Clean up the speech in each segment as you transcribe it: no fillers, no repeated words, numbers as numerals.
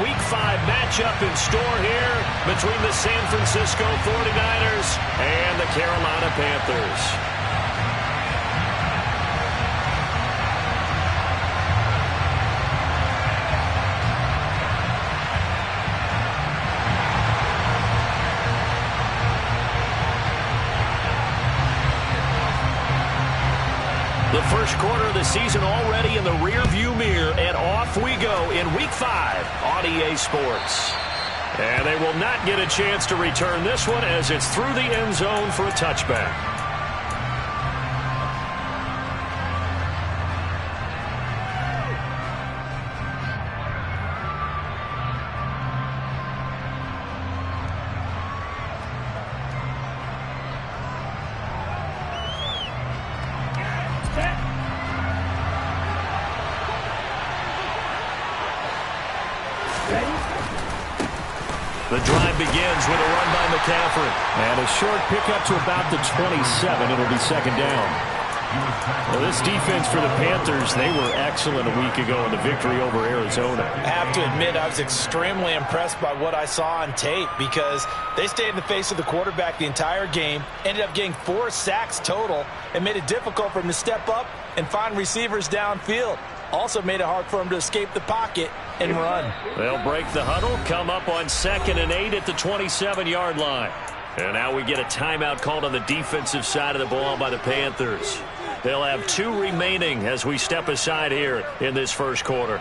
Week 5 matchup in store here between the San Francisco 49ers and the Carolina Panthers. The first quarter of the season already in the rearview mirror, and off we go in Week 5 on EA Sports. And they will not get a chance to return this one as it's through the end zone for a touchback. The drive begins with a run by McCaffrey. And a short pickup to about the 27. It'll be second down. Well, this defense for the Panthers, they were excellent a week ago in the victory over Arizona. I have to admit, I was extremely impressed by what I saw on tape because they stayed in the face of the quarterback the entire game, ended up getting 4 sacks total, and made it difficult for him to step up and find receivers downfield. Also made it hard for him to escape the pocket and run. They'll break the huddle, come up on 2nd and 8 at the 27-yard line. And now we get a timeout called on the defensive side of the ball by the Panthers. They'll have 2 remaining as we step aside here in this first quarter.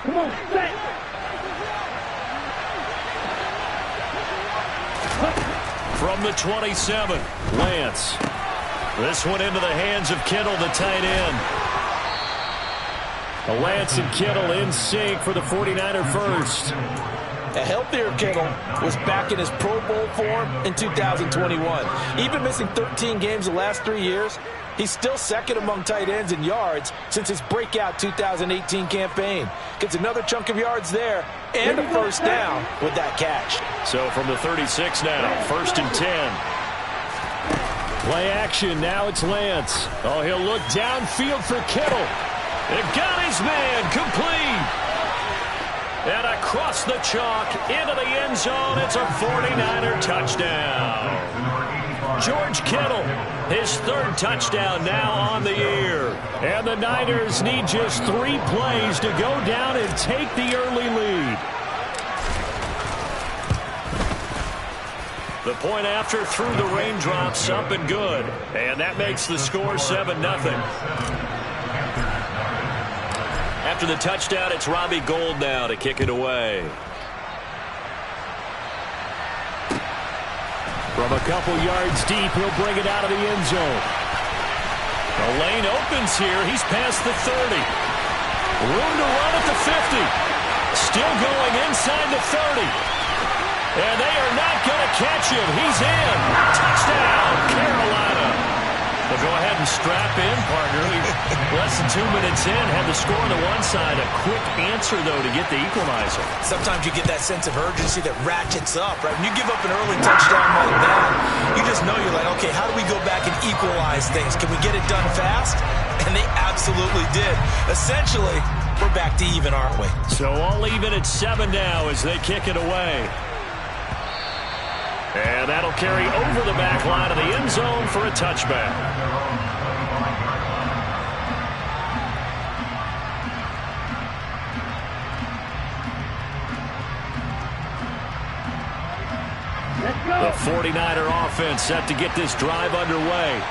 Come on, set. From the 27, Lance. This one into the hands of Kittle, the tight end. Lance and Kittle in sync for the 49er first. A healthier Kittle was back in his Pro Bowl form in 2021. Even missing 13 games the last 3 years, he's still second among tight ends in yards since his breakout 2018 campaign. Gets another chunk of yards there and a first down with that catch. So from the 36 now, 1st and 10. Play action, now it's Lance. Oh, he'll look downfield for Kittle. It got his man complete. And across the chalk into the end zone, it's a 49er touchdown. George Kittle, his 3rd touchdown now on the year. And the Niners need just 3 plays to go down and take the early lead. The point after through the raindrops, up and good. And that makes the score 7-0. After the touchdown, it's Robbie Gould now to kick it away. From a couple yards deep, he'll bring it out of the end zone. The lane opens here. He's past the 30. Room to run at the 50. Still going inside the 30. And they are not going to catch him. He's in. Touchdown, Carolina. Well, go ahead and strap in, partner. Less than 2 minutes in, had the score on the one side. A quick answer, though, to get the equalizer. Sometimes you get that sense of urgency that ratchets up, right? When you give up an early touchdown like that, you just know you're like, okay, how do we go back and equalize things? Can we get it done fast? And they absolutely did. Essentially, we're back to even, aren't we? So all even at 7 now as they kick it away. And that'll carry over the back line of the end zone for a touchback. The 49er offense set to get this drive underway.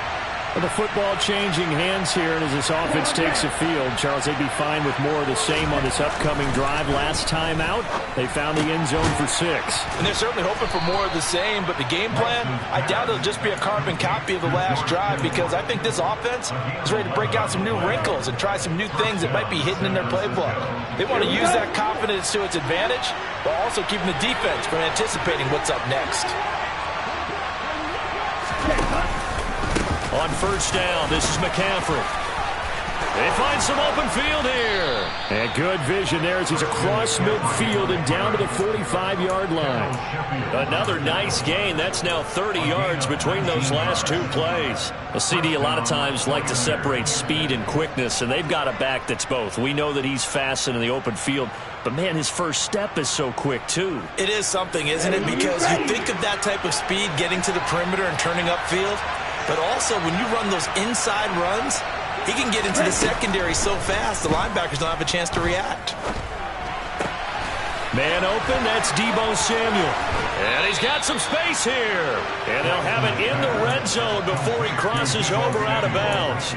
Well, the football changing hands here, and as this offense takes the field, Charles, they'd be fine with more of the same on this upcoming drive. Last time out, they found the end zone for 6. And they're certainly hoping for more of the same, but the game plan, I doubt it'll just be a carbon copy of the last drive because I think this offense is ready to break out some new wrinkles and try some new things that might be hidden in their playbook. They want to use that confidence to its advantage while also keeping the defense from anticipating what's up next. On 1st down, this is McCaffrey. They find some open field here. And good vision there as he's across midfield and down to the 45-yard line. Another nice gain. That's now 30 yards between those last two plays. A CD a lot of times like to separate speed and quickness, and they've got a back that's both. We know that he's fast in the open field, but, man, his first step is so quick, too. It is something, isn't it? Because you think of that type of speed getting to the perimeter and turning upfield, but also when you run those inside runs, he can get into the secondary so fast, the linebackers don't have a chance to react. Man open, that's Deebo Samuel. And he's got some space here. And they'll have it in the red zone before he crosses over out of bounds.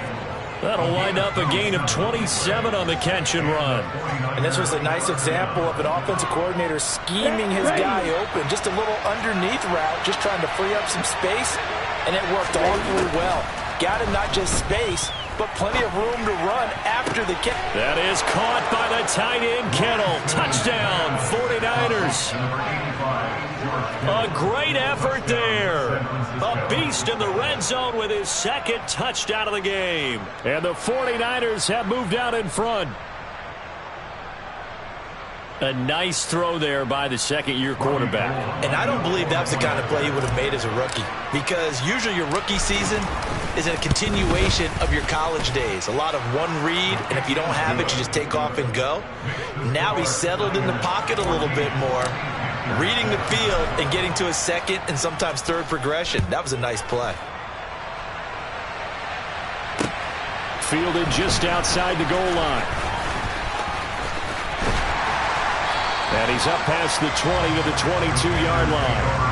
That'll wind up a gain of 27 on the catch and run. And this was a nice example of an offensive coordinator scheming his guy open. Just a little underneath route, just trying to free up some space, and it worked awfully well. Got him not just space, but plenty of room to run after the catch. That is caught by the tight end, Kittle. Touchdown, 49ers. A great effort there. A beast in the red zone with his second touchdown of the game. And the 49ers have moved out in front. A nice throw there by the second-year quarterback. And I don't believe that's the kind of play he would have made as a rookie, because usually your rookie season is a continuation of your college days. A lot of one read, and if you don't have it, you just take off and go. Now he's settled in the pocket a little bit more, reading the field and getting to his second and sometimes third progression. That was a nice play. Fielded just outside the goal line. And he's up past the 20 to the 22-yard line.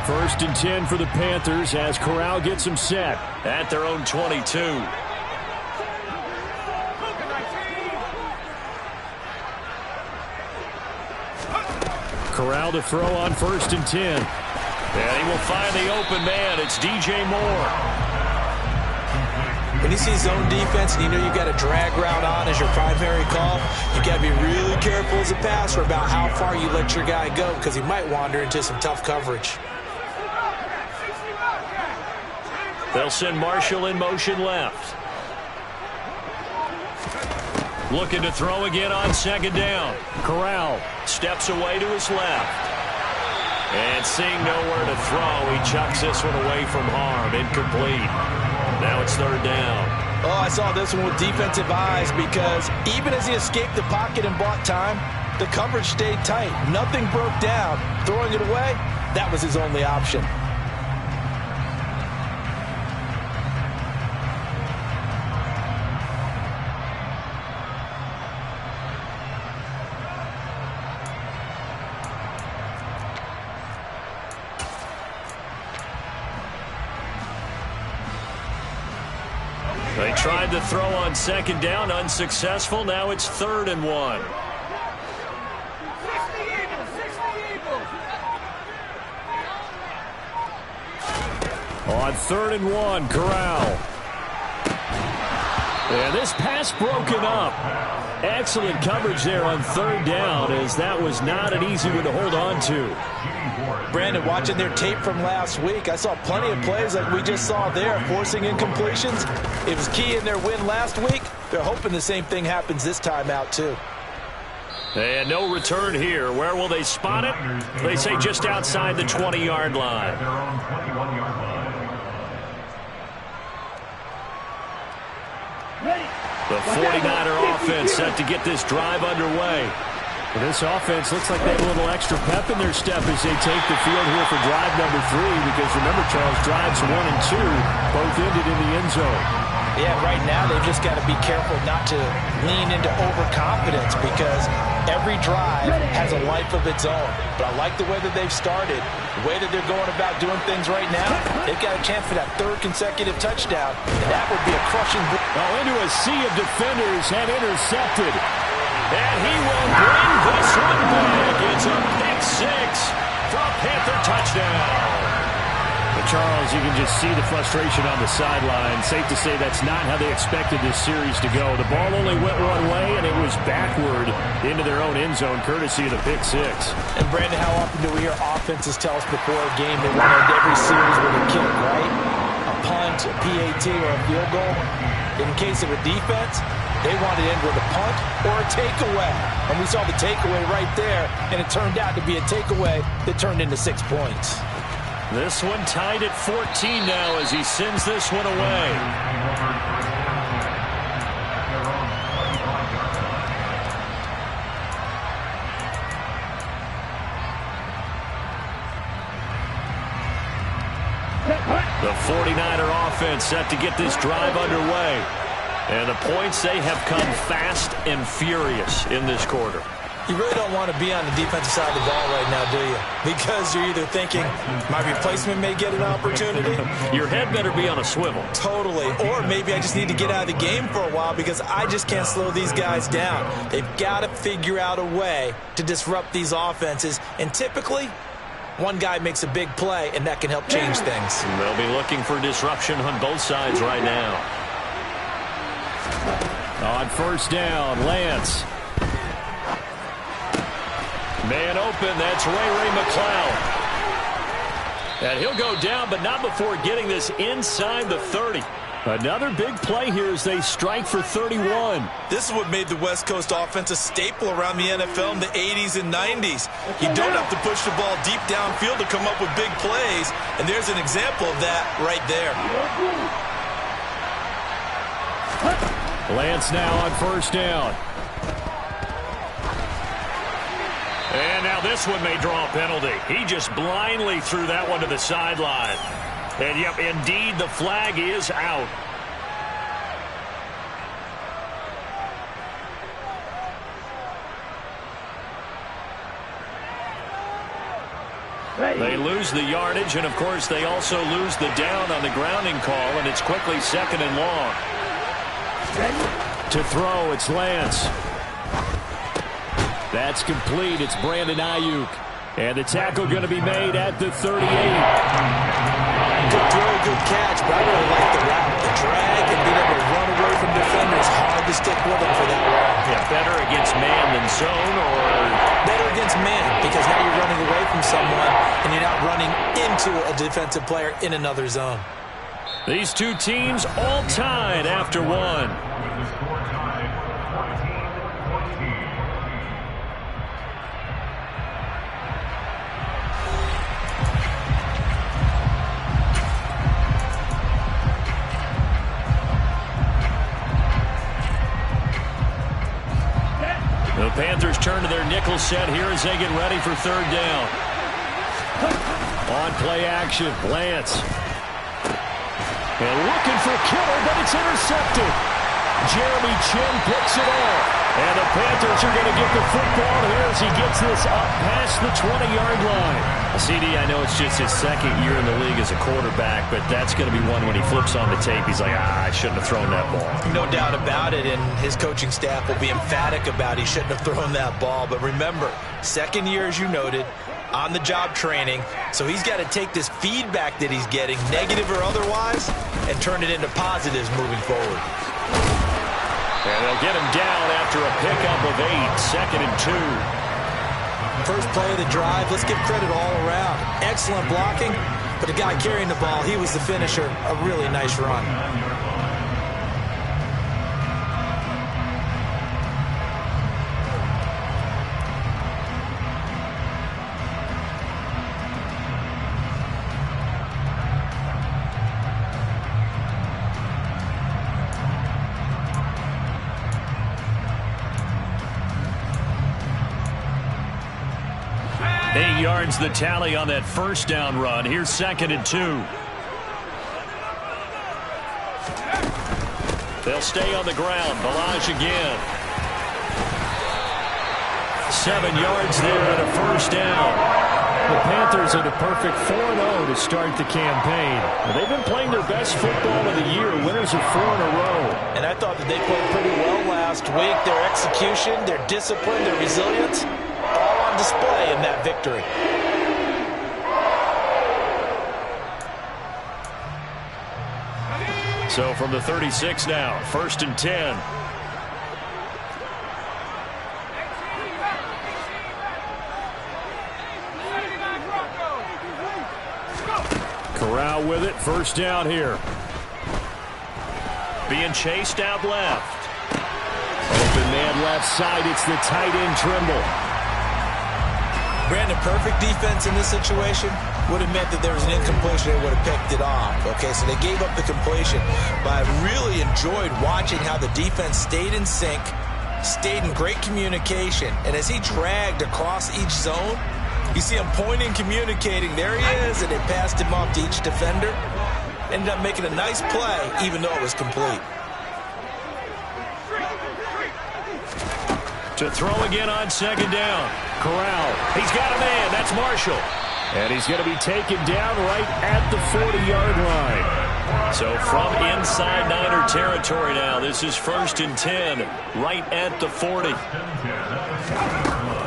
First and 10 for the Panthers as Corral gets them set at their own 22. Corral to throw on first and 10. And he will find the open man. It's DJ Moore. When you see zone defense and you know you've got a drag route on as your primary call, you got to be really careful as a passer about how far you let your guy go, because he might wander into some tough coverage. They'll send Marshall in motion left. Looking to throw again on second down. Corral steps away to his left. And seeing nowhere to throw, he chucks this one away from harm. Incomplete. Now it's third down. Oh, I saw this one with defensive eyes, because even as he escaped the pocket and bought time, the coverage stayed tight. Nothing broke down. Throwing it away, that was his only option. They tried to throw on second down, unsuccessful. Now it's 3rd and 1. On 3rd and 1, Corral. And this pass broken up. Excellent coverage there on 3rd down, as that was not an easy one to hold on to. Brandon, watching their tape from last week, I saw plenty of plays like we just saw there, forcing incompletions. It was key in their win last week. They're hoping the same thing happens this time out, too. And no return here. Where will they spot it? They say just outside the 20-yard line. The 49er offense set to get this drive underway. Well, this offense looks like they have a little extra pep in their step as they take the field here for drive number 3, because remember, Charles, drives 1 and 2 both ended in the end zone. Yeah, right now they've just got to be careful not to lean into overconfidence, because every drive has a life of its own. But I like the way that they've started, the way that they're going about doing things right now. They've got a chance for that 3rd consecutive touchdown, and that would be a crushing blow. Oh, into a sea of defenders and intercepted. And he will bring this one back. It's a pick 6 for a Panther touchdown. Charles, you can just see the frustration on the sideline. Safe to say that's not how they expected this series to go. The ball only went one way, and it was backward into their own end zone, courtesy of the pick six. And, Brandon, how often do we hear offenses tell us before a game they want to end every series with a kick, right? A punt, a PAT, or a field goal. In case of a defense, they want to end with a punt or a takeaway. And we saw the takeaway right there, and it turned out to be a takeaway that turned into 6 points. This one tied at 14 now as he sends this one away. The 49er offense set to get this drive underway. And the points, they have come fast and furious in this quarter. You really don't want to be on the defensive side of the ball right now, do you? Because you're either thinking, my replacement may get an opportunity. Your head better be on a swivel. Totally. Or maybe I just need to get out of the game for a while because I just can't slow these guys down. They've got to figure out a way to disrupt these offenses. And typically, one guy makes a big play, and that can help change things. And they'll be looking for disruption on both sides right now. On first down, Lance. Man open, that's Ray McCloud. And he'll go down, but not before getting this inside the 30. Another big play here as they strike for 31. This is what made the West Coast offense a staple around the NFL in the 80s and 90s. You don't have to push the ball deep downfield to come up with big plays, and there's an example of that right there. Lance now on first down. And now this one may draw a penalty. He just blindly threw that one to the sideline. And, yep, indeed, the flag is out. They lose the yardage, and, of course, they also lose the down on the grounding call, and it's quickly 2nd and long. To throw, it's Lance. That's complete. It's Brandon Ayuk. And the tackle going to be made at the 38. Good throw, good catch, but I really like the route. The drag and being able to run away from defenders. Hard to stick with him for that long. Yeah, better against man than zone, or better against man, because now you're running away from someone and you're not running into a defensive player in another zone. These two teams all tied after one. The Panthers turn to their nickel set here as they get ready for 3rd down. On play action, Lance. And looking for Kittle, but it's intercepted. Jeremy Chin picks it off. And the Panthers are going to get the football here as he gets this up past the 20-yard line. CD, I know it's just his 2nd year in the league as a quarterback, but that's going to be one when he flips on the tape. He's like, I shouldn't have thrown that ball. No doubt about it, and his coaching staff will be emphatic about he shouldn't have thrown that ball. But remember, 2nd year, as you noted, on-the-job training, so he's got to take this feedback that he's getting, negative or otherwise, and turn it into positives moving forward. And they'll get him down after a pickup of 8, 2nd and 2. First play of the drive, let's give credit all around. Excellent blocking, but the guy carrying the ball, he was the finisher. A really nice run. Yards the tally on that first down run. Here's 2nd and 2. They'll stay on the ground. Balaj again. 7 yards there and a first down. The Panthers are the perfect 4-0 to start the campaign. They've been playing their best football of the year, winners of 4 in a row. And I thought that they played pretty well last week. Their execution, their discipline, their resilience, all on display in that victory. So from the 36 now, 1st and 10. Corral with it, 1st down here. Being chased out left. Open man left side, it's the tight end Trimble. Brandon, perfect defense in this situation would have meant that there was an incompletion. They would have picked it off. Okay, so they gave up the completion. But I really enjoyed watching how the defense stayed in sync, stayed in great communication. And as he dragged across each zone, you see him pointing, communicating. There he is, and they passed him off to each defender. Ended up making a nice play, even though it was complete. To throw again on 2nd down. Corral. He's got a man. That's Marshall. And he's going to be taken down right at the 40-yard line. So from inside Niner territory now, this is 1st and 10, right at the 40. The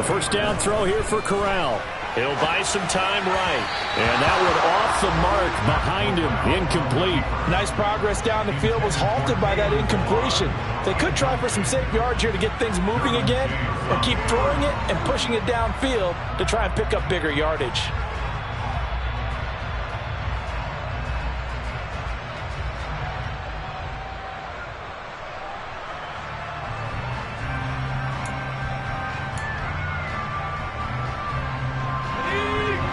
1st down throw here for Corral. He'll buy some time right. And that one off the mark behind him. Incomplete. Nice progress down the field, was halted by that incompletion. They could try for some safe yards here to get things moving again, or keep throwing it and pushing it downfield to try and pick up bigger yardage.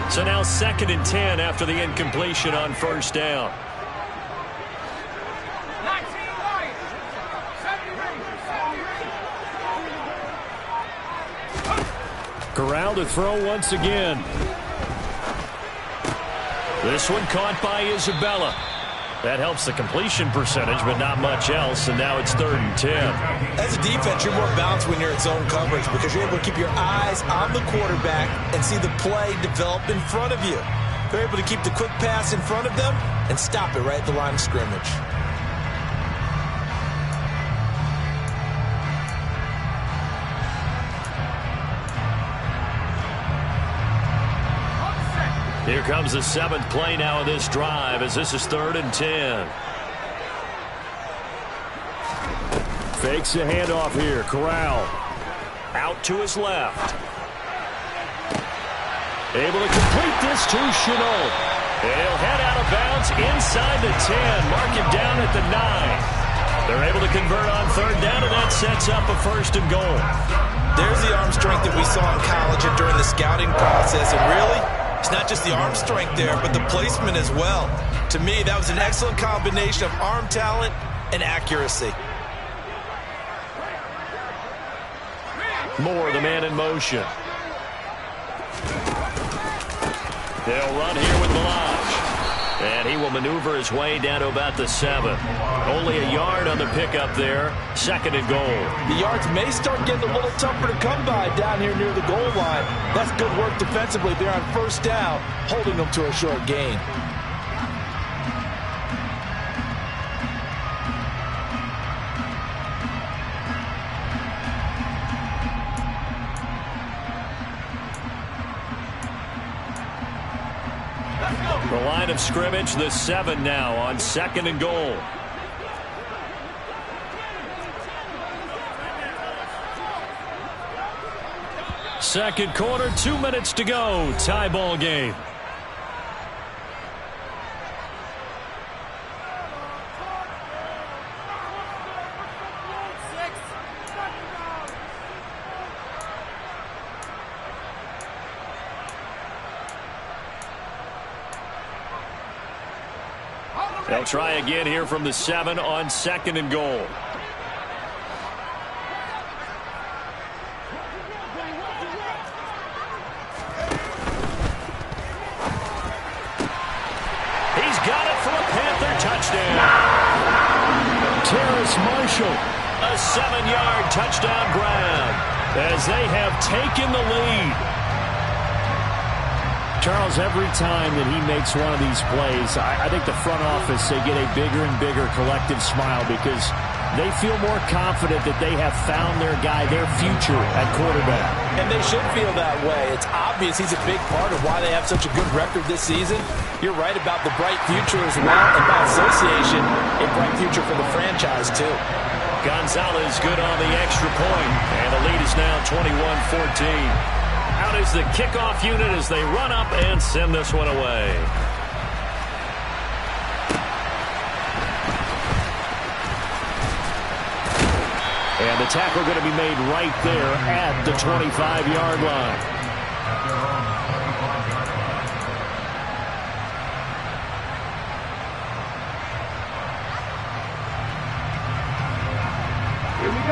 So now 2nd and 10 after the incompletion on 1st down. Corral to throw once again. This one caught by Isabella. That helps the completion percentage, but not much else, and now it's 3rd and 10. As a defense, you're more balanced when you're in zone coverage because you're able to keep your eyes on the quarterback and see the play develop in front of you. They're able to keep the quick pass in front of them and stop it right at the line of scrimmage. Here comes the 7th play now of this drive as this is 3rd and 10. Fakes a handoff here. Corral. Out to his left. Able to complete this to Chenault. He'll head out of bounds inside the 10. Mark him down at the 9. They're able to convert on 3rd down, and that sets up a 1st and goal. There's the arm strength that we saw in college and during the scouting process. And really, it's not just the arm strength there, but the placement as well. To me, that was an excellent combination of arm talent and accuracy. Moore, the man in motion. They'll run here with Balaj. And he will maneuver his way down to about the 7. Only a yard on the pickup there. 2nd and goal. The yards may start getting a little tougher to come by down here near the goal line. That's good work defensively there on 1st down, holding them to a short gain. The line of scrimmage, the 7 now on 2nd and goal. Second quarter, 2 minutes to go. Tie ball game. They'll try again here from the 7 on 2nd and goal. He's got it for a Panther touchdown. Terrace Marshall. A 7-yard touchdown grab as they have taken the lead. Charles, every time that he makes one of these plays, I think the front office, they get a bigger and bigger collective smile because they feel more confident that they have found their guy, their future at quarterback. And they should feel that way. It's obvious he's a big part of why they have such a good record this season. You're right about the bright future as well. And by association, it bright future for the franchise, too. Gonzalez good on the extra point, and the lead is now 21-14. Out is the kickoff unit as they run up and send this one away. And the tackle going to be made right there at the 25-yard line.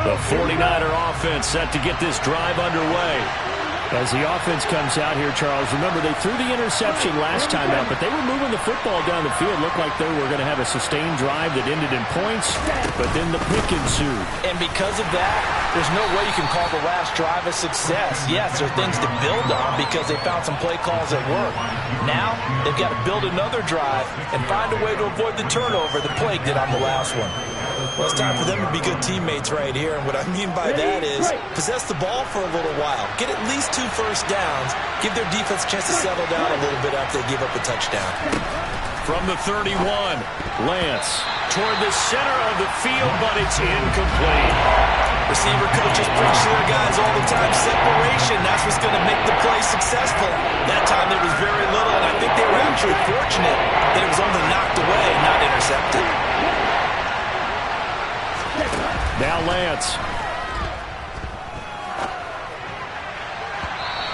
The 49er offense set to get this drive underway. As the offense comes out here, Charles, remember they threw the interception last time out, but they were moving the football down the field. Looked like they were going to have a sustained drive that ended in points, but then the pick ensued. And because of that, there's no way you can call the last drive a success. Yes, there are things to build on because they found some play calls that work. Now, they've got to build another drive and find a way to avoid the turnover the Plague did on the last one. Well, it's time for them to be good teammates right here. And what I mean by that is possess the ball for a little while. Get at least 2 first downs. Give their defense a chance to settle down a little bit after they give up a touchdown. From the 31, Lance toward the center of the field, but it's incomplete. Receiver coaches preach to their guys all the time. Separation, that's what's going to make the play successful. That time there was very little, and I think they were actually fortunate that it was only knocked away and not intercepted. Now Lance.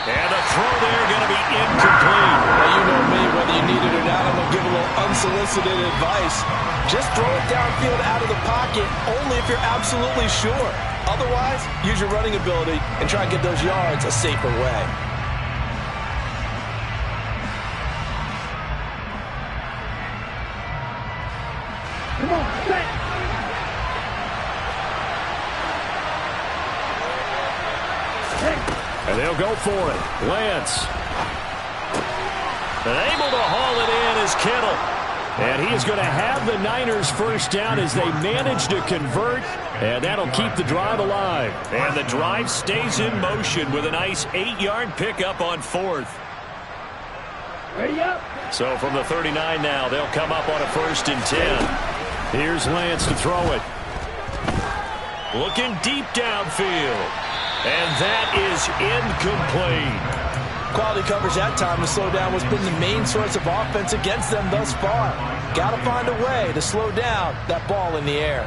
And a throw there going to be incomplete. Now, you know me, whether you need it or not, I'm going to give a little unsolicited advice. Just throw it downfield out of the pocket only if you're absolutely sure. Otherwise, use your running ability and try and get those yards a safer way. Come on, set. And they'll go for it. Lance. And able to haul it in is Kittle. And he is going to have the Niners first down as they manage to convert. And that'll keep the drive alive. And the drive stays in motion with a nice 8-yard pickup on 4th. Ready up. So from the 39 now, they'll come up on a 1st and 10. Here's Lance to throw it. Looking deep downfield. And that is incomplete. Quality coverage that time to slow down what's been the main source of offense against them thus far. Got to find a way to slow down that ball in the air.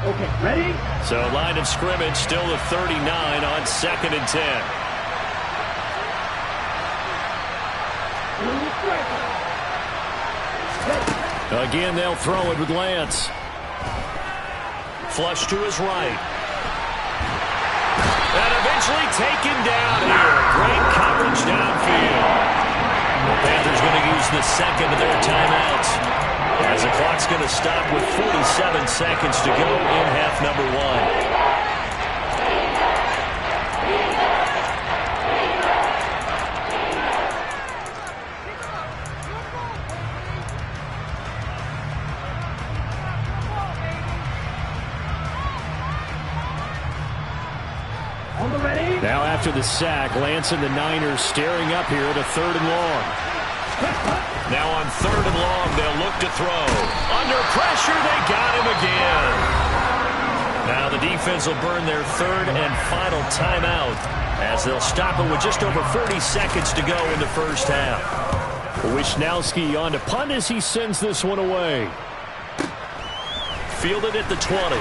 Okay, ready? So line of scrimmage still the 39 on 2nd and 10. Again, they'll throw it with Lance. Flush to his right. And eventually taken down here. Great coverage downfield. The Panthers going to use the second of their timeouts, as the clock's going to stop with 47 seconds to go in half number 1. Now after the sack, Lance and the Niners staring up here at a 3rd and long. Now on 3rd and long, they'll look to throw. Under pressure, they got him again. Now the defense will burn their 3rd and final timeout as they'll stop it with just over 30 seconds to go in the first half. Wisnowski on to punt as he sends this one away. Fielded at the 20.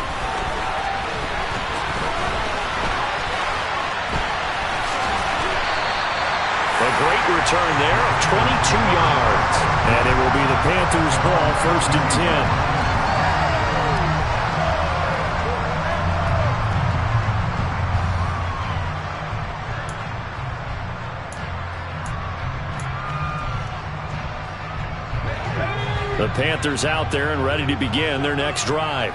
A great return there of 22 yards. And it will be the Panthers' ball, 1st and 10. The Panthers out there and ready to begin their next drive.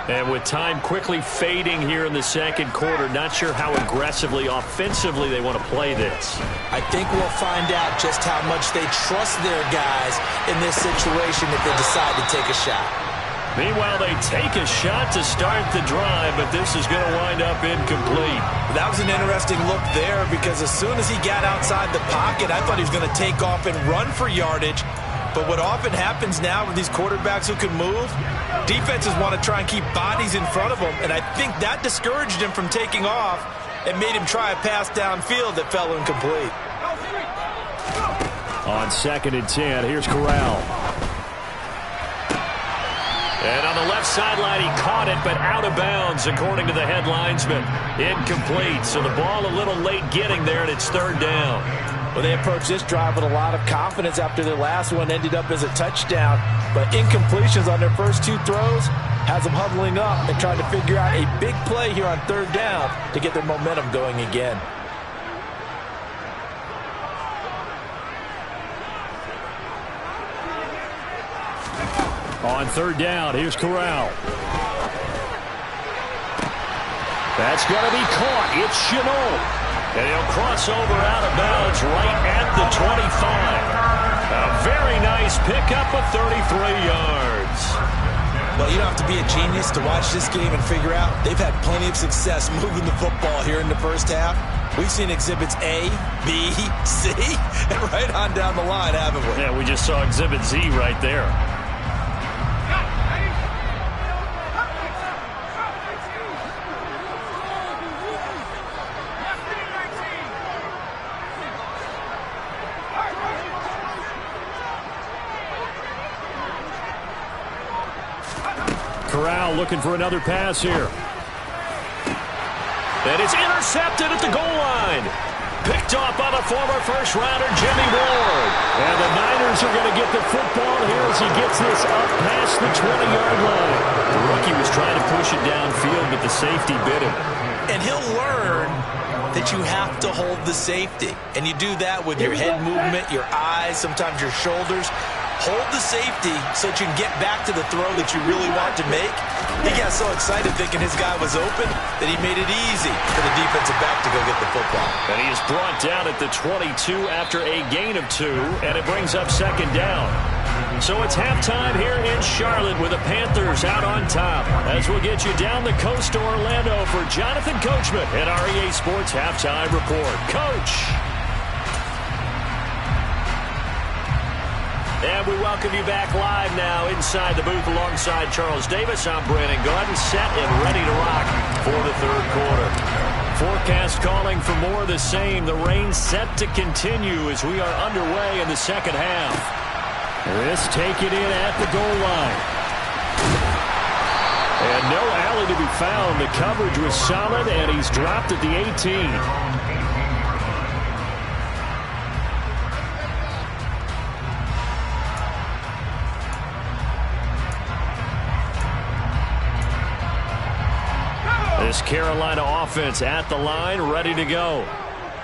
And with time quickly fading here in the 2nd quarter, not sure how aggressively, offensively they want to play this. I think we'll find out just how much they trust their guys in this situation if they decide to take a shot. Meanwhile, they take a shot to start the drive, but this is going to wind up incomplete. That was an interesting look there because as soon as he got outside the pocket, I thought he was going to take off and run for yardage. But what often happens now with these quarterbacks who can move, defenses want to try and keep bodies in front of them, and I think that discouraged him from taking off and made him try a pass downfield that fell incomplete. On 2nd and 10, here's Corral. And on the left sideline, he caught it, but out of bounds, according to the head linesman. Incomplete, so the ball a little late getting there, and it's 3rd down. Well, they approached this drive with a lot of confidence after their last one ended up as a touchdown. But incompletions on their first 2 throws has them huddling up and trying to figure out a big play here on 3rd down to get their momentum going again. On 3rd down, here's Corral. That's going to be caught. It's Chenault. And he'll cross over out of bounds right at the 25. A very nice pickup of 33 yards. Well, you don't have to be a genius to watch this game and figure out they've had plenty of success moving the football here in the first half. We've seen exhibits A, B, C, and right on down the line, haven't we? Yeah, we just saw exhibit Z right there. Corral looking for another pass here. And it's intercepted at the goal line. Picked off by the former first-rounder, Jimmy Ward. And the Niners are going to get the football here as he gets this up past the 20-yard line. The rookie was trying to push it downfield, but the safety bit him. And he'll learn that you have to hold the safety. And you do that with your head movement, your eyes, sometimes your shoulders. Hold the safety so that you can get back to the throw that you really want to make. He got so excited thinking his guy was open that he made it easy for the defensive back to go get the football. And he is brought down at the 22 after a gain of 2, and it brings up 2nd down. So it's halftime here in Charlotte with the Panthers out on top. As we'll get you down the coast to Orlando for Jonathan Coachman at our EA Sports Halftime Report. Coach! And we welcome you back live now inside the booth alongside Charles Davis. I'm Brandon Gaudin, set and ready to rock for the 3rd quarter. Forecast calling for more of the same. The rain set to continue as we are underway in the 2nd half. This take it in at the goal line. And no alley to be found. The coverage was solid, and he's dropped at the 18. This Carolina offense at the line, ready to go.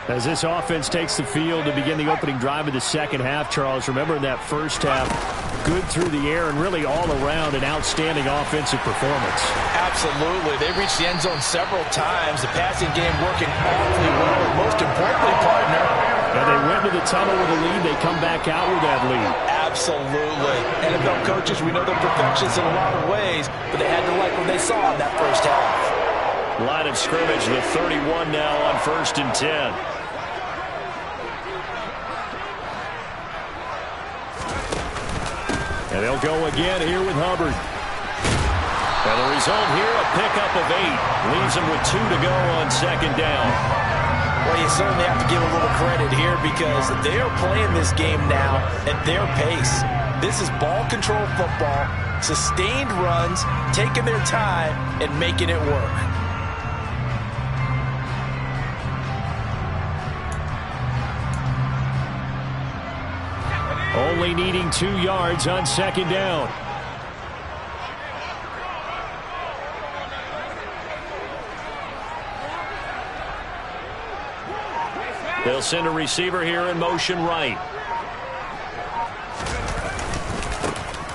As this offense takes the field to begin the opening drive of the 2nd half, Charles, remember in that first half, good through the air and really all around an outstanding offensive performance. Absolutely. They reached the end zone several times. The passing game working awfully well, and most importantly, partner. And they went to the tunnel with a lead. They come back out with that lead. Absolutely. NFL coaches, we know they're perfectionists in a lot of ways, but they had to like what they saw in that first half. Line of scrimmage, the 31 now on 1st and 10. And they'll go again here with Hubbard. And the result here, a pickup of 8. Leaves them with 2 to go on 2nd down. Well, you certainly have to give a little credit here because they are playing this game now at their pace. This is ball control football, sustained runs, taking their time, and making it work. Only needing 2 yards on 2nd down. They'll send a receiver here in motion right.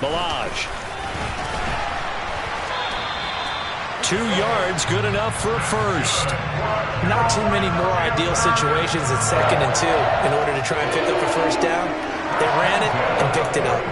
Balaj. 2 yards, good enough for a first. Not too many more ideal situations at 2nd and 2 in order to try and pick up a first down. They ran it and picked it up.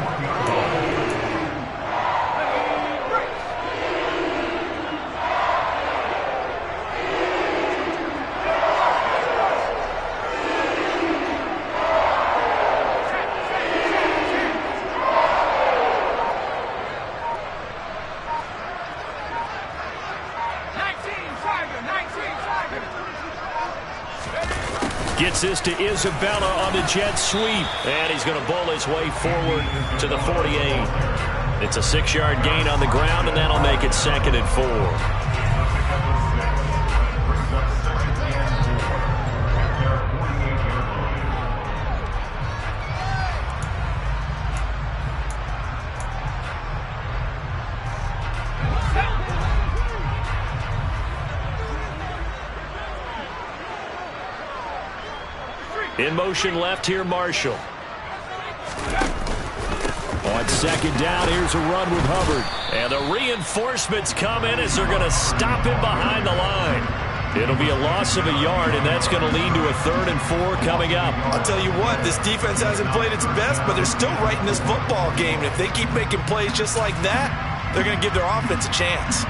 Gets this to Isabella on the jet sweep. And he's going to bowl his way forward to the 48. It's a 6-yard gain on the ground, and that'll make it 2nd and 4. In motion left here, Marshall. On 2nd down, here's a run with Hubbard. And the reinforcements come in as they're going to stop him behind the line. It'll be a loss of a yard, and that's going to lead to a 3rd and 4 coming up. I'll tell you what, this defense hasn't played its best, but they're still right in this football game. And if they keep making plays just like that, they're going to give their offense a chance.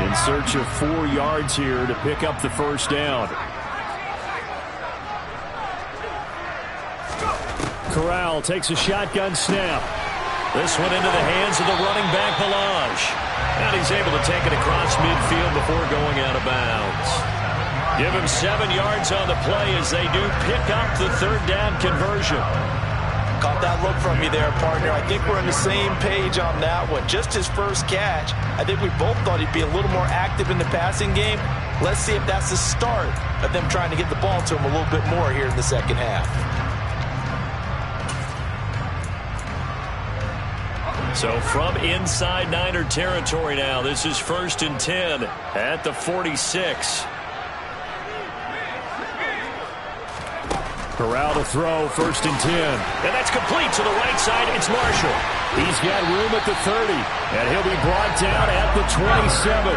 In search of 4 yards here to pick up the 1st down. Corral takes a shotgun snap. This one into the hands of the running back, Balaj. And he's able to take it across midfield before going out of bounds. Give him 7 yards on the play as they do pick up the 3rd down conversion. Caught that look from you there, partner. I think we're on the same page on that one. Just his first catch. I think we both thought he'd be a little more active in the passing game. Let's see if that's the start of them trying to get the ball to him a little bit more here in the second half. So from inside Niner territory now, this is 1st and 10 at the 46. Corral to throw, 1st and 10. And that's complete to the right side. It's Marshall. He's got room at the 30, and he'll be brought down at the 27.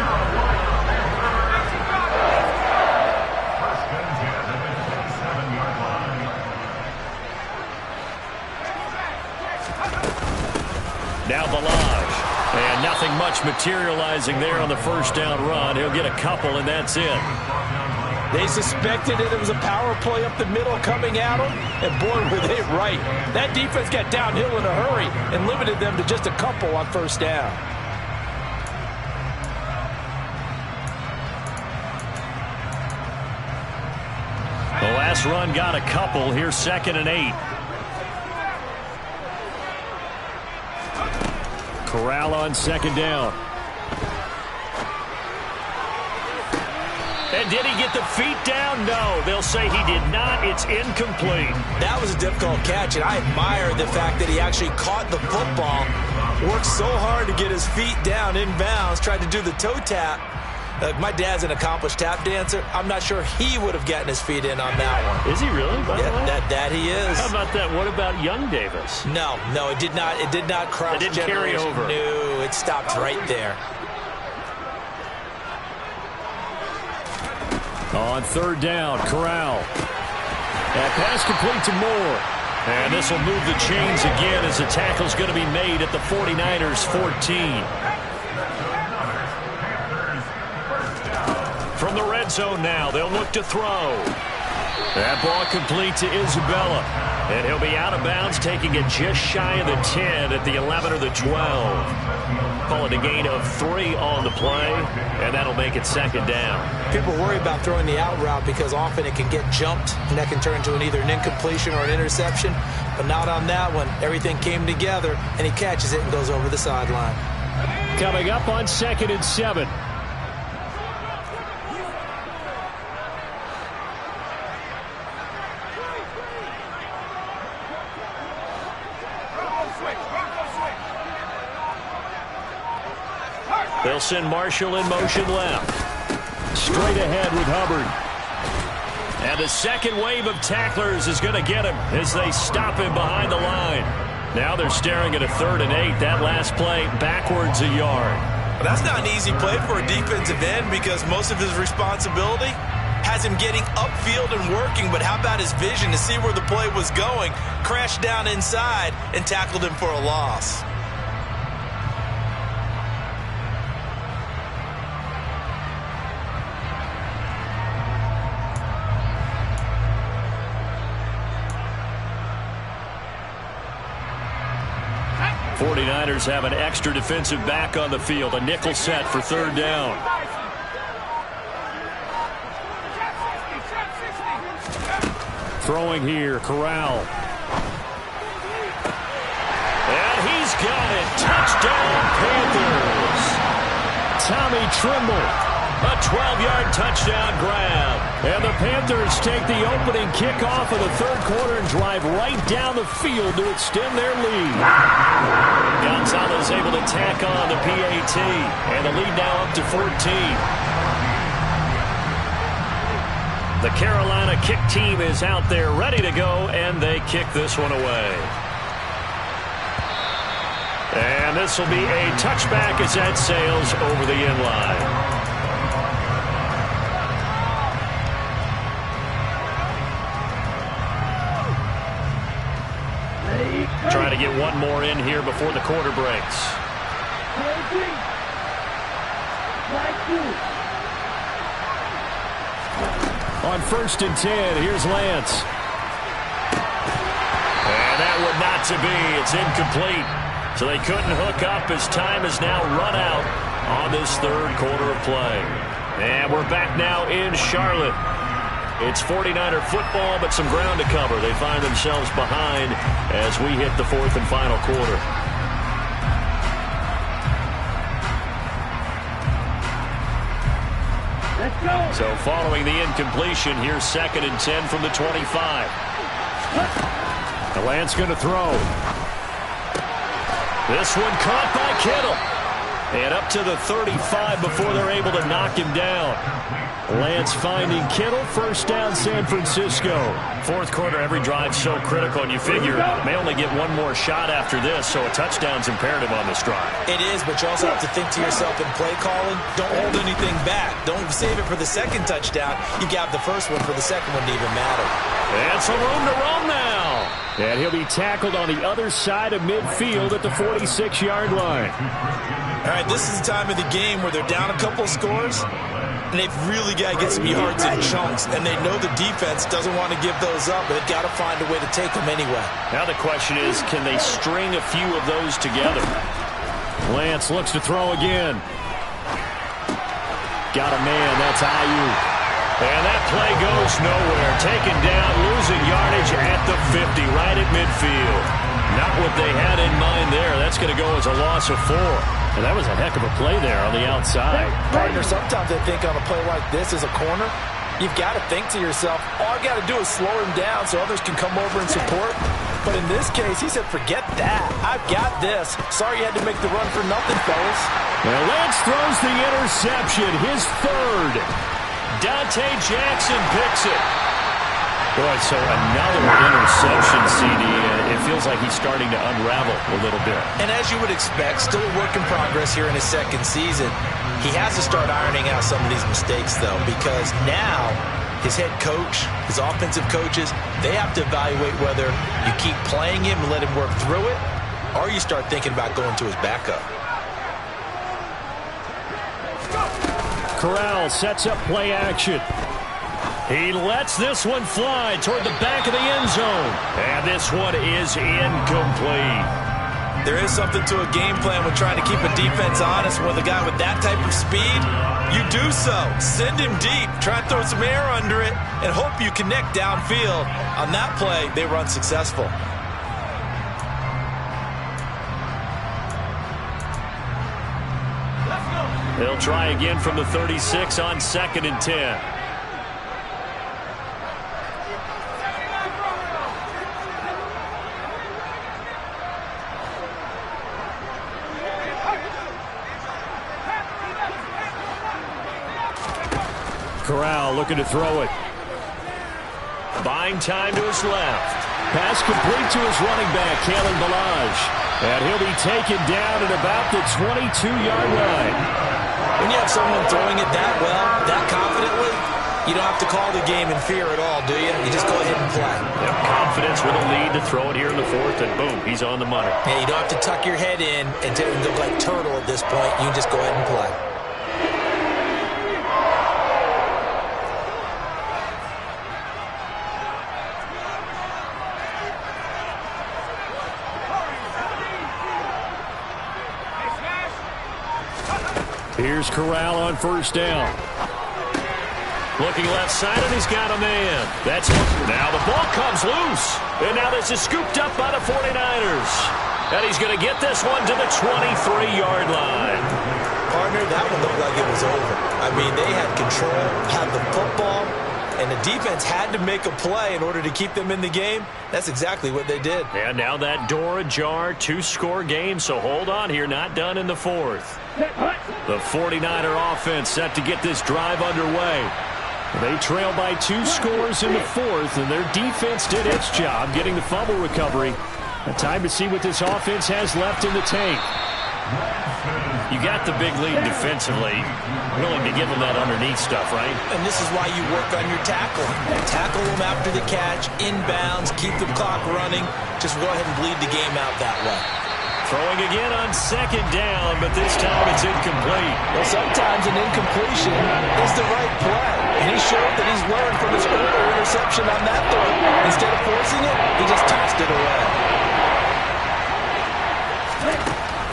Now Balaj. And nothing much materializing there on the 1st down run. He'll get a couple, and that's it. They suspected that it was a power play up the middle coming at them, and boy, were they right. That defense got downhill in a hurry and limited them to just a couple on 1st down. The last run got a couple. Here's 2nd and 8. Corral on 2nd down. And did he get the feet down? No. They'll say he did not. It's incomplete. That was a difficult catch, and I admire the fact that he actually caught the football, worked so hard to get his feet down in bounds, tried to do the toe tap. My dad's an accomplished tap dancer. I'm not sure he would have gotten his feet in on that one. Is he really? Yeah, that he is. How about that? What about Young Davis? No, it did not. It did not cross. It didn't carry over. No, it stopped right there. On 3rd down, Corral. That pass complete to Moore. And this will move the chains again as the tackle's going to be made at the 49ers 14. From the red zone now, they'll look to throw. That ball complete to Isabella. And he'll be out of bounds, taking it just shy of the 10 at the 11 or the 12. Call it a gain of 3 on the play, and that'll make it 2nd down. People worry about throwing the out route because often it can get jumped, and that can turn into either an incompletion or an interception. But not on that one. Everything came together, and he catches it and goes over the sideline. Coming up on 2nd and 7. They'll send Marshall in motion left. Straight ahead with Hubbard. And the second wave of tacklers is going to get him as they stop him behind the line. Now they're staring at a 3rd and 8. That last play backwards a yard. Well, that's not an easy play for a defensive end because most of his responsibility has him getting upfield and working. But how about his vision to see where the play was going? Crashed down inside and tackled him for a loss. The 49ers have an extra defensive back on the field. A nickel set for 3rd down. Throwing here, Corral. And he's got it. Touchdown, Panthers. Tommy Trimble. A 12-yard touchdown grab. And the Panthers take the opening kickoff of the third quarter and drive right down the field to extend their lead. Gonzalez able to tack on the PAT. And the lead now up to 14. The Carolina kick team is out there ready to go, and they kick this one away. And this will be a touchback as that sails over the end line. Trying to get one more in here before the quarter breaks. On 1st and 10, here's Lance. And that would not to be. It's incomplete. So they couldn't hook up as time has now run out on this third quarter of play. And we're back now in Charlotte. It's 49er football, but some ground to cover. They find themselves behind as we hit the fourth and final quarter. Let's go. So following the incompletion, here's 2nd and 10 from the 25. The Lance going to throw. This one caught by Kittle. And up to the 35 before they're able to knock him down. Lance finding Kittle. First down, San Francisco. Fourth quarter, every drive so critical, and you figure may only get one more shot after this, so a touchdown's imperative on this drive. It is, but you also have to think to yourself in play calling, don't hold anything back. Don't save it for the second touchdown. You got the first one for the second one to even matter. And some room to roam now. And he'll be tackled on the other side of midfield at the 46-yard line. All right, this is the time of the game where they're down a couple of scores, and they've really got to get some yards in chunks, and they know the defense doesn't want to give those up, but they've got to find a way to take them anyway. Now the question is, can they string a few of those together? Lance looks to throw again. Got a man, that's Ayuk. And that play goes nowhere. Taken down, losing yardage at the 50, right at midfield. Not what they had in mind there. That's going to go as a loss of 4. And that was a heck of a play there on the outside. Partner, sometimes they think on a play like this as a corner, you've got to think to yourself, all I got to do is slow him down so others can come over and support. But in this case, he said, forget that. I've got this. Sorry you had to make the run for nothing, fellas. Well, Lance throws the interception, his third. Dante Jackson picks it. Boy, so another interception, CD. It feels like he's starting to unravel a little bit. And as you would expect, still a work in progress here in his second season. He has to start ironing out some of these mistakes, though, because now his head coach, his offensive coaches, they have to evaluate whether you keep playing him and let him work through it, or you start thinking about going to his backup. Corral sets up play action. He lets this one fly toward the back of the end zone. And this one is incomplete. There is something to a game plan when trying to keep a defense honest. With a guy with that type of speed, you do so. Send him deep. Try to throw some air under it and hope you connect downfield. On that play, they were unsuccessful. They'll try again from the 36 on 2nd and 10. Corral looking to throw it. Buying time to his left. Pass complete to his running back, Kalen Ballage. And he'll be taken down at about the 22-yard line. When you have someone throwing it that well, that confidently, you don't have to call the game in fear at all, do you? You just go ahead and play. Yep, confidence with a lead to throw it here in the fourth, and boom, he's on the money. Yeah, you don't have to tuck your head in and look like turtle at this point. You can just go ahead and play. Here's Corral on first down. Looking left side, and he's got a man. Now the ball comes loose. And now this is scooped up by the 49ers. And he's going to get this one to the 23-yard line. Partner, that one looked like it was over. I mean, they had control, had the football, and the defense had to make a play in order to keep them in the game. That's exactly what they did. And now that door ajar, 2-score game, so hold on here, not done in the fourth. The 49er offense set to get this drive underway. They trail by 2 scores in the fourth, and their defense did its job getting the fumble recovery. A time to see what this offense has left in the tank. You got the big lead defensively. Willing to give them that underneath stuff, right? And this is why you work on your tackle. Tackle them after the catch, inbounds, keep the clock running. Just go ahead and bleed the game out that way. Throwing again on second down, but this time it's incomplete. Well, sometimes an incompletion is the right play. And he showed that he's learned from his earlier interception on that throw. Instead of forcing it, he just tossed it away.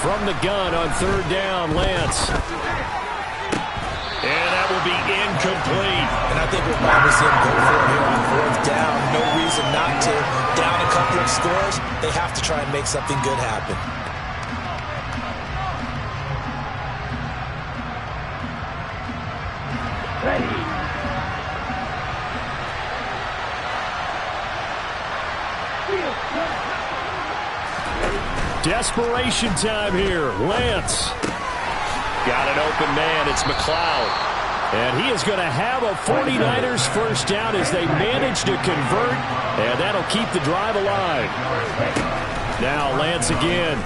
From the gun on third down, Lance. And that will be incomplete. And I think we'll probably see him go for it here on fourth down. No reason not to. Down a couple of scores, they have to try and make something good happen. Ready. Desperation time here. Lance. Got an open man. It's McLeod. And he is going to have a 49ers first down as they manage to convert. And that'll keep the drive alive. Now Lance again.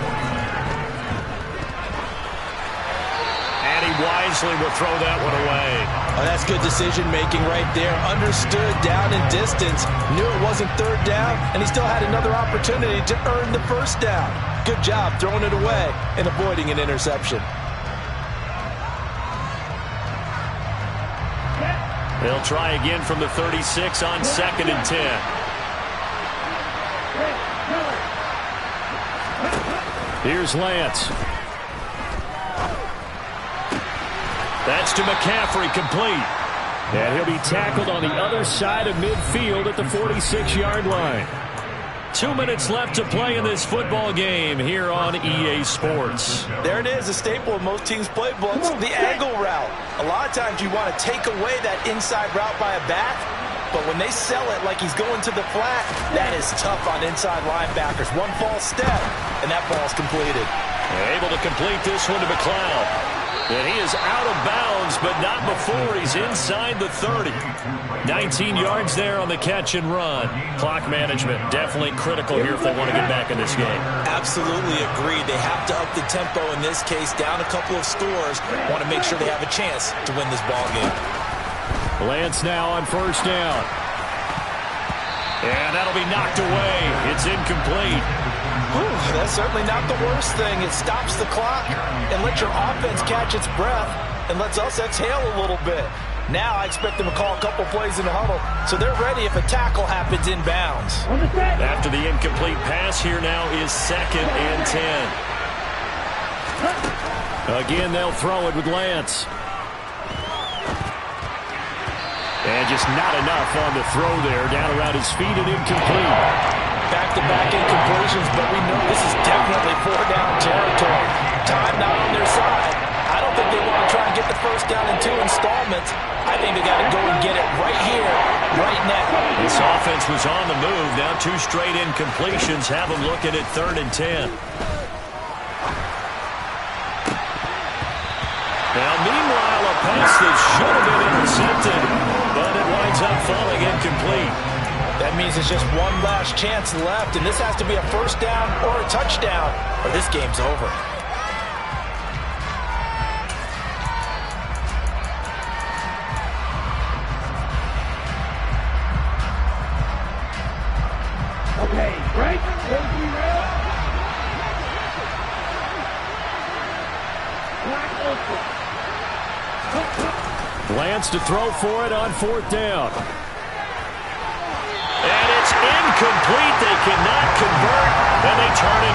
And he wisely will throw that one away. Oh, that's good decision-making right there. Understood down and distance. Knew it wasn't third down, and he still had another opportunity to earn the first down. Good job throwing it away and avoiding an interception. They'll try again from the 36 on 2nd and 10. Here's Lance. That's to McCaffrey, complete. And he'll be tackled on the other side of midfield at the 46-yard line. 2 minutes left to play in this football game here on EA Sports. There it is, a staple of most teams' playbooks, the angle route. A lot of times you want to take away that inside route by a back, but when they sell it like he's going to the flat, that is tough on inside linebackers. One false step, and that ball's completed. Able to complete this one to McLeod. And he is out of bounds, but not before he's inside the 30. 19 yards there on the catch and run. Clock management definitely critical here if they want to get back in this game. Absolutely agreed. They have to up the tempo in this case, down a couple of scores. Want to make sure they have a chance to win this ball game. Lance now on first down. And that'll be knocked away. It's incomplete. Whew, that's certainly not the worst thing. It stops the clock and lets your offense catch its breath and lets us exhale a little bit. Now I expect them to call a couple plays in the huddle, so they're ready if a tackle happens inbounds. After the incomplete pass, here now is 2nd and 10. Again, they'll throw it with Lance. And just not enough on the throw there. Down around his feet and incomplete. Back-to-back incompletions, but we know this is definitely 4-down territory. Time not on their side. I don't think they want to try and get the first down in 2 installments. I think they got to go and get it right here, right now. This offense was on the move. Now 2 straight incompletions have them looking at 3rd and 10. Now, meanwhile, a pass that should have been intercepted, but it winds up falling incomplete. That means it's just one last chance left, and this has to be a first down or a touchdown, or this game's over. Okay, break. Lance to throw for it on 4th down. And it's incomplete. They cannot convert, and they turn it.